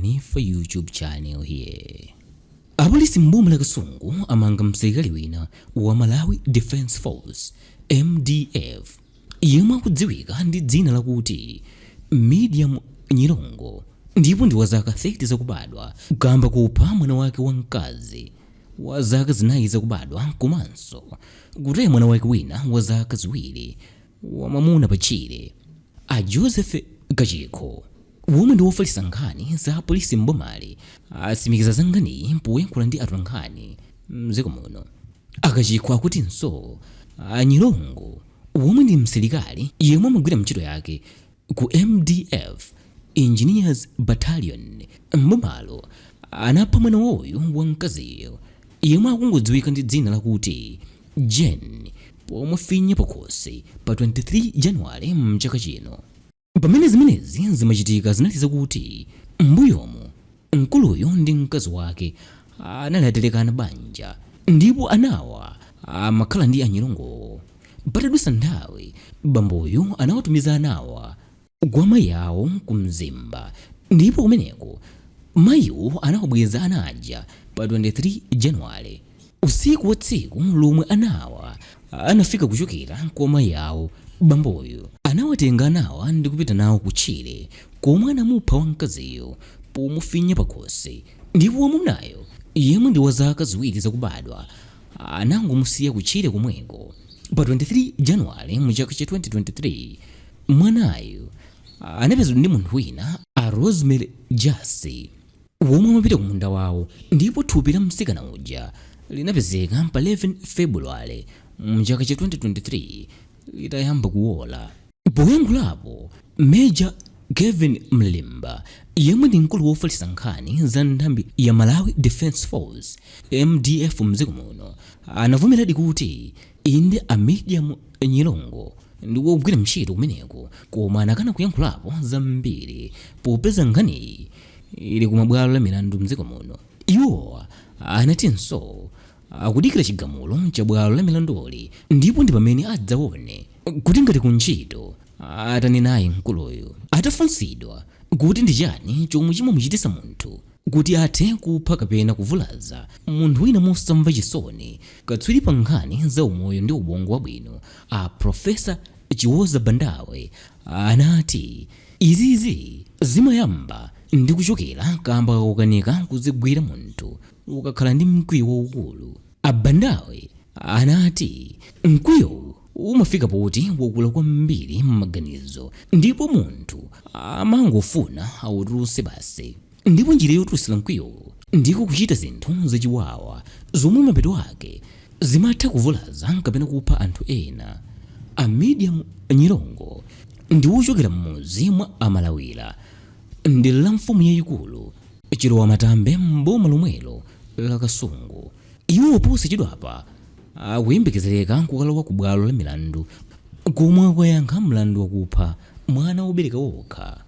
subscribe for YouTube channel here. Apolisi mboma la Kasungu amanga msilikali wina wa Malawi Defence Force MDF yemwe akudziwika ndi dzina lakuti Medium Nyirongo, ndipo ndi wa zaka 30 zakubadwa, kamba kupha mwana wake wamkazi wa zaka zinayi zakubadwa, komanso kutaya mwana wake wina wa zaka ziwiri wa mamuna pa tchire. A Joseph Kachikho womwe ndi wofalitsa nkhani za Apolisi mbomali asimikiza za nkhani poyankhula ndi atolankhani mdziko muno. Akachikho akutinso Nyirongo womwe ndi msilikali yemwe amagwira ntchito yake ku MDF Engineers Battalion mbomalo anapha mwana woyu wamkaziyo yemwe akungodziwika ndi dzina lakuti pomufinya pakhosi pa 23 Januwale mchaka chino. Pamene zimenezi zimachitika zinatiza kuti mbuyomu mkuluyu ndi mkazi wake anali atalekana banja, ndipo anawa amakhala ndi Nyirongo. Patadutsa nthawi bamboyu anawatumiza anawa kwa mayi awo ku mzimba, ndipo kumeneko mayiwo anawabweza anaja pa 23 Januwale. Usiku wa tsiku lomwe anawa anafika kuchokera kwa mayi awo, bamboyu anawatenga anawa ndi kupita nawo ku tchire komwe anamupha wamkaziyo pomufinya pakhosi, ndipo wamunayo yemwe ndi wa zaka ziwiri zakubadwa anangomusiya ku tchire komweko. Pa 23 Januwale mchaka cha 2023 mwanayo anapezedwa ndi munthu wina a Rosemary Jasi womwe amapita ku munda wawo, ndipo thupi la mtsikana uja linapezeka pa 11 Februwale mchaka cha 2023 litayamba kuwola. Poyankhulapo Major Kevin Mlimba yemwe ndi mkulu wofalitsa nkhani za nthambi ya Malawi Defence Force MDF mdziko muno anavomeradi kuti inde a Medium Nyirongo ndi wogwira ntchito kumeneko, koma anakana kuyankhulapo zambiri popeza nkhani ili kumabwalo la milandu mdziko muno. Iwowa anatinso akudikira chigamulo cha bwalo la milandoli, ndipo ndi pamene adzaone kuti ngati kuntchito atani naye mkuluyu. Atafunsidwa kuti ndi chani chomwe chimamuchititsa munthu kuti athe kupha kapena kuvulaza munthu wina mosamva chisoni, katswiri pa nkhani za umoyo ndi ubongo wabwino a Profesa Chiwoza Bandawe anati izizi zimayamba ndi kuchokera kamba kakukanika kuzigwira munthu ukakhala ndi mkwiyo waukulu. Abandawe anati mkwiyo umafika poti wakula kwambiri m'maganizo, ndipo munthu amangofuna awutulutse basi, ndipo njira yotulutsira mkwiyo ndiko kuchita zinthu zachiwawa zomwe mapeto ake zimatha kuvulaza kapena kupha anthu ena. A Medium Nyirongo ndi wochokera m'mudzi mwa amalawira ndi la mfumu yayikulu chilowa matambe mboma lomwelo la Kasungu. Iwo posachedwapa akuyembekezereka kukalowa ku bwalo la milandu komwe akuyankha mlandu wakupha mwana wobereka wokha.